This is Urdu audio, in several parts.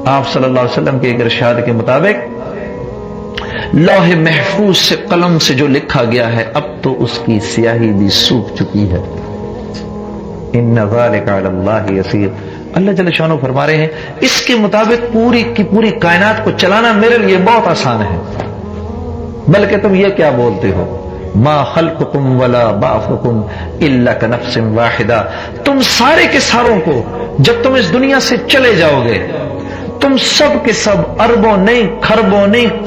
آپ صلی اللہ علیہ وسلم کے ایک ارشاد کے مطابق لوح محفوظ سے قلم سے جو لکھا گیا ہے اب تو اس کی سیاہی بھی سوکھ چکی ہے. ان ذلک علی اللہ یسیر. اللہ جل شانہ فرما رہے ہیں اس کے مطابق پوری کی پوری کائنات کو چلانا میرے لیے بہت آسان ہے. بلکہ تم یہ کیا بولتے ہو ما خلقکم ولا بعثکم الا کنفس واحدہ. تم سارے کے ساروں کو جب تم اس دنیا سے چلے جاؤ گے تم سب کے سب اربوں نہیں کھربوں نہیں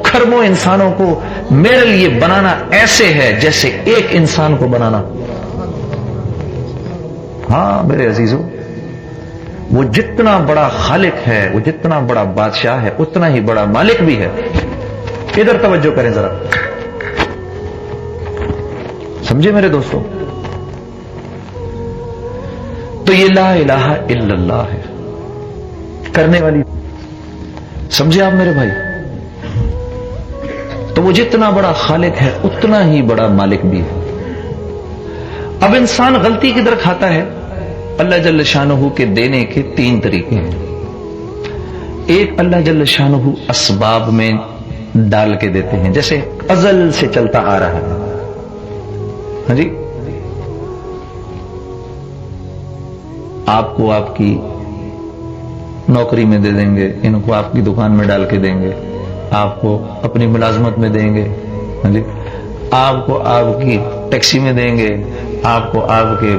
کھربوں انسانوں کو میرے لیے بنانا ایسے ہے جیسے ایک انسان کو بنانا. ہاں میرے عزیزو، وہ جتنا بڑا خالق ہے، وہ جتنا بڑا بادشاہ ہے، اتنا ہی بڑا مالک بھی ہے. ادھر توجہ کریں ذرا، سمجھے میرے دوستو. تو یہ لا الہ الا اللہ ہے کرنے والی. سمجھے آپ میرے بھائی؟ تو وہ جتنا بڑا خالق ہے اتنا ہی بڑا مالک بھی ہے. اب انسان غلطی کدھر کھاتا ہے؟ اللہ جل شانہ کے دینے کے تین طریقے ہیں. ایک اللہ جل شانہ اسباب میں ڈال کے دیتے ہیں، جیسے ازل سے چلتا آ رہا ہے. ہاں جی، آپ کو آپ کی نوکری میں دے دیں گے، ان کو آپ کی دکان میں ڈال کے دیں گے، آپ کو اپنی ملازمت میں دیں گے. ہاں جی، آپ کو آپ کی ٹیکسی میں دیں گے، آپ کو آپ کے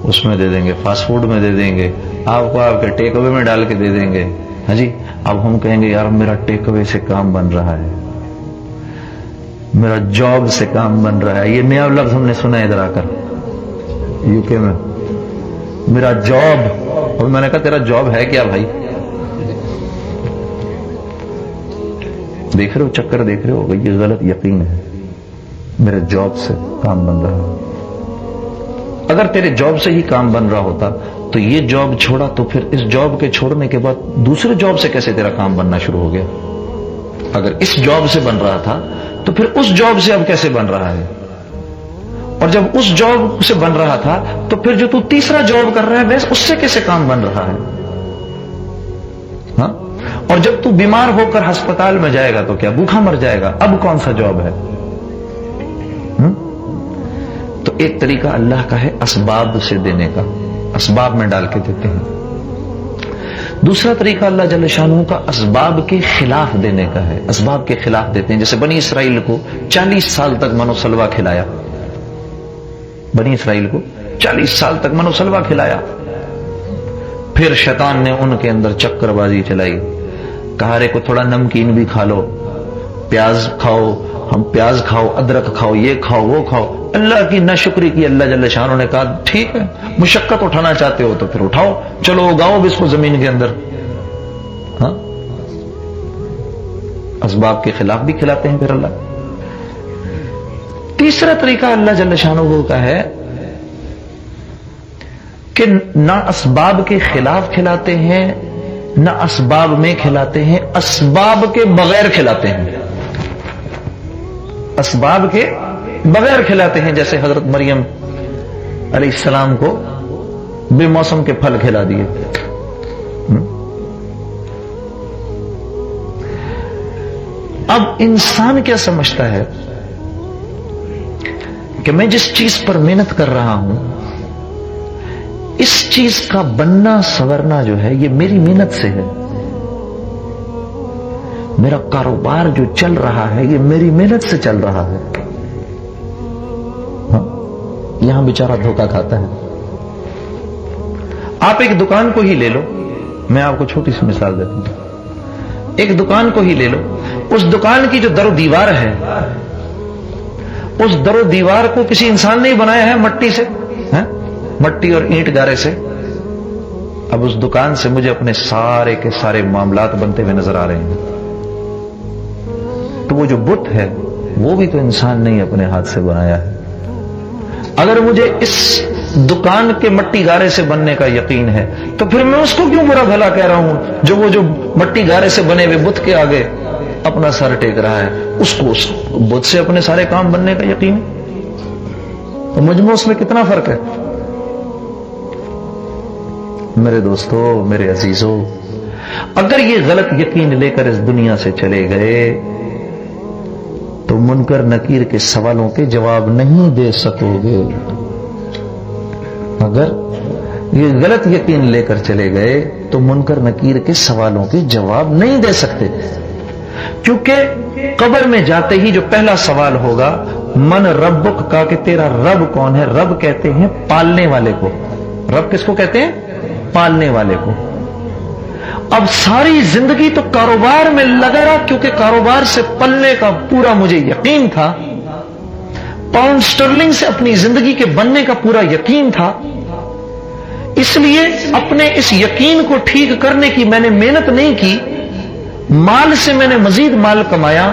اس میں دے دیں گے، فاسٹ فوڈ میں دے دیں گے، آپ کو آپ کے ٹیک اوے میں ڈال کے دے دیں گے. ہاں جی، اب ہم کہیں گے یار میرا ٹیک اوے سے کام بن رہا ہے، میرا جاب سے کام بن رہا ہے. یہ نیا لفظ ہم نے سنا ہے ادھر آ کر یو کے میں، میرا جاب. اور میں نے کہا تیرا جاب ہے کیا بھائی؟ دیکھ رہے ہو چکر، دیکھ رہے ہو؟ یہ غلط یقین ہے. میرے جاب سے کام بن رہا ہے. اگر تیرے جاب سے ہی کام بن رہا ہوتا تو یہ جاب چھوڑا تو پھر اس جاب کے چھوڑنے کے بعد دوسرے جاب سے کیسے تیرا کام بننا شروع ہو گیا؟ اگر اس جاب سے بن رہا تھا تو پھر اس جاب سے اب کیسے بن رہا ہے؟ اور جب اس جاب سے بن رہا تھا تو پھر جو تو تیسرا جاب کر رہا ہے ویسے اس سے کیسے کام بن رہا ہے؟ ہاں؟ اور جب تو بیمار ہو کر ہسپتال میں جائے گا تو کیا بھوکا مر جائے گا؟ اب کون سا جاب ہے؟ تو ایک طریقہ اللہ کا ہے اسباب سے دینے کا، اسباب میں ڈال کے دیتے ہیں. دوسرا طریقہ اللہ جل شانہ کا اسباب کے خلاف دینے کا ہے. اسباب کے خلاف دیتے ہیں، جیسے بنی اسرائیل کو 40 سال تک من و سلوہ کھلایا. بنی اسرائیل کو 40 سال تک من و سلوہ کھلایا. پھر شیطان نے ان کے اندر چکر بازی چلائی، کہا رے کو تھوڑا نمکین بھی کھا لو، پیاز کھاؤ، ہم پیاز کھاؤ، ادرک کھاؤ، یہ کھاؤ وہ کھاؤ. اللہ کی ناشکری کی. اللہ جل شانہ نے کہا ٹھیک ہے، مشقت اٹھانا چاہتے ہو تو پھر اٹھاؤ، چلو اگاؤ بھی اس کو زمین کے اندر. ہاں، اسباب کے خلاف بھی کھلاتے ہیں پھر اللہ. تیسرا طریقہ اللہ جل شانہ کا ہے کہ نہ اسباب کے خلاف کھلاتے ہیں نہ اسباب میں کھلاتے ہیں، اسباب کے بغیر کھلاتے ہیں. اسباب کے بغیر کھلاتے ہیں، جیسے حضرت مریم علیہ السلام کو بے موسم کے پھل کھلا دیے. اب انسان کیا سمجھتا ہے کہ میں جس چیز پر محنت کر رہا ہوں اس چیز کا بننا سورنا جو ہے یہ میری محنت سے ہے، میرا کاروبار جو چل رہا ہے یہ میری محنت سے چل رہا ہے. ہاں؟ یہاں بیچارہ دھوکہ کھاتا ہے. آپ ایک دکان کو ہی لے لو، میں آپ کو چھوٹی سی مثال دیتا ہوں. ایک دکان کو ہی لے لو، اس دکان کی جو در و دیوار ہے اس در و دیوار کو کسی انسان نے بنایا ہے مٹی سے، مٹی اور اینٹ گارے سے. اب اس دکان سے مجھے اپنے سارے کے سارے معاملات بنتے ہوئے نظر آ رہے ہیں. تو وہ جو بت ہے وہ بھی تو انسان نے اپنے ہاتھ سے بنایا ہے. اگر مجھے اس دکان کے مٹی گارے سے بننے کا یقین ہے تو پھر میں اس کو کیوں برا بھلا کہہ رہا ہوں جو وہ جو مٹی گارے سے بنے ہوئے بت کے آگے اپنا سر ٹیک رہا ہے؟ اس کو اس بت سے اپنے سارے کام بننے کا یقین ہے. تو مجموع اس میں کتنا فرق ہے میرے دوستو، میرے عزیزو. اگر یہ غلط یقین لے کر اس دنیا سے چلے گئے تو منکر نکیر کے سوالوں کے جواب نہیں دے سکو گے. اگر یہ غلط یقین لے کر چلے گئے تو منکر نکیر کے سوالوں کے جواب نہیں دے سکتے، کیونکہ قبر میں جاتے ہی جو پہلا سوال ہوگا من ربک کا، کہ تیرا رب کون ہے. رب کہتے ہیں پالنے والے کو. رب کس کو کہتے ہیں؟ پالنے والے کو. اب ساری زندگی تو کاروبار میں لگا رہا، کیونکہ کاروبار سے پلنے کا پورا مجھے یقین تھا، پاؤنڈ سٹرلنگ سے اپنی زندگی کے بننے کا پورا یقین تھا. اس لیے اپنے اس یقین کو ٹھیک کرنے کی میں نے محنت نہیں کی. مال سے میں نے مزید مال کمایا،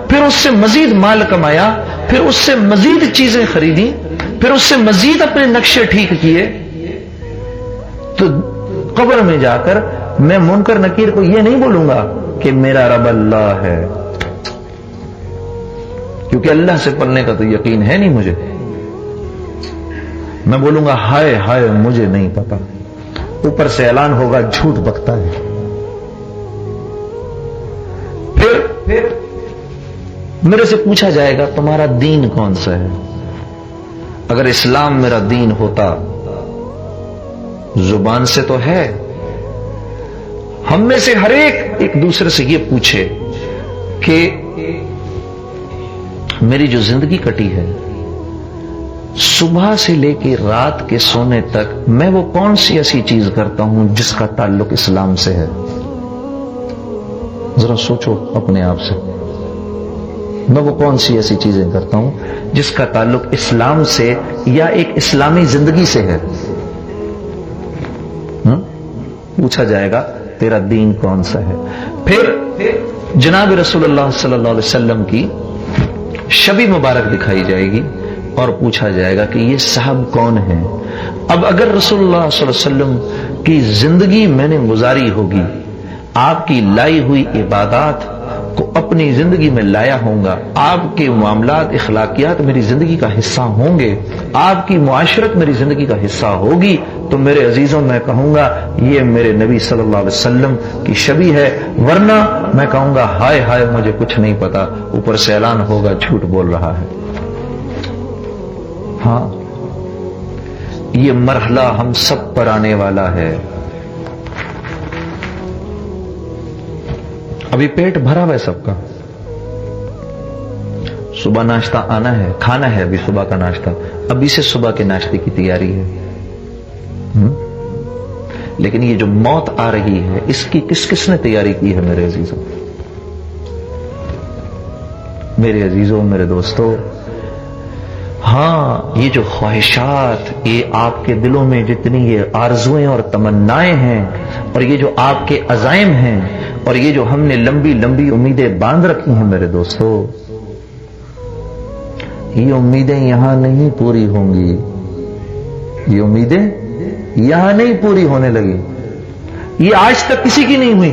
پھر اس سے مزید مال کمایا، پھر اس سے مزید چیزیں خریدی، پھر اس سے مزید اپنے نقشے ٹھیک کیے. تو قبر میں جا کر میں منکر نکیر کو یہ نہیں بولوں گا کہ میرا رب اللہ ہے، کیونکہ اللہ سے پلنے کا تو یقین ہے نہیں مجھے. میں بولوں گا ہائے ہائے مجھے نہیں پتا. اوپر سے اعلان ہوگا جھوٹ بکتا ہے. پھر میرے سے پوچھا جائے گا تمہارا دین کون سا ہے. اگر اسلام میرا دین ہوتا، زبان سے تو ہے، ہم میں سے ہر ایک دوسرے سے یہ پوچھے کہ میری جو زندگی کٹی ہے صبح سے لے کے رات کے سونے تک، میں وہ کون سی ایسی چیز کرتا ہوں جس کا تعلق اسلام سے ہے. ذرا سوچو اپنے آپ سے، میں وہ کون سی ایسی چیزیں کرتا ہوں جس کا تعلق اسلام سے یا ایک اسلامی زندگی سے ہے. پوچھا جائے گا تیرا دین کون سا ہے. پھر جناب رسول اللہ صلی اللہ علیہ وسلم کی شبی مبارک دکھائی جائے گی اور پوچھا جائے گا کہ یہ صاحب کون ہیں. اب اگر رسول اللہ صلی اللہ علیہ وسلم کی زندگی میں نے گزاری ہوگی، آپ کی لائی ہوئی عبادات کو اپنی زندگی میں لایا ہوں گا، آپ کے معاملات اخلاقیات میری زندگی کا حصہ ہوں گے، آپ کی معاشرت میری زندگی کا حصہ ہوگی، تو میرے عزیزوں میں کہوں گا یہ میرے نبی صلی اللہ علیہ وسلم کی شبیہ ہے. ورنہ میں کہوں گا ہائے ہائے مجھے کچھ نہیں پتا. اوپر سے اعلان ہوگا جھوٹ بول رہا ہے. ہاں، یہ مرحلہ ہم سب پر آنے والا ہے. ابھی پیٹ بھرا ہوا ہے سب کا، صبح ناشتہ آنا ہے، کھانا ہے. ابھی صبح کا ناشتہ، ابھی سے صبح کے ناشتے کی تیاری ہے. لیکن یہ جو موت آ رہی ہے اس کی کس نے تیاری کی ہے میرے عزیزوں؟ میرے عزیزوں، میرے دوستوں، ہاں یہ جو خواہشات، یہ آپ کے دلوں میں جتنی یہ آرزویں اور تمنائیں ہیں، اور یہ جو آپ کے عزائم ہیں، اور یہ جو ہم نے لمبی لمبی امیدیں باندھ رکھی ہیں میرے دوستوں، یہ امیدیں یہاں نہیں پوری ہوں گی. یہ امیدیں یہاں نہیں پوری ہونے لگی. یہ آج تک کسی کی نہیں ہوئی.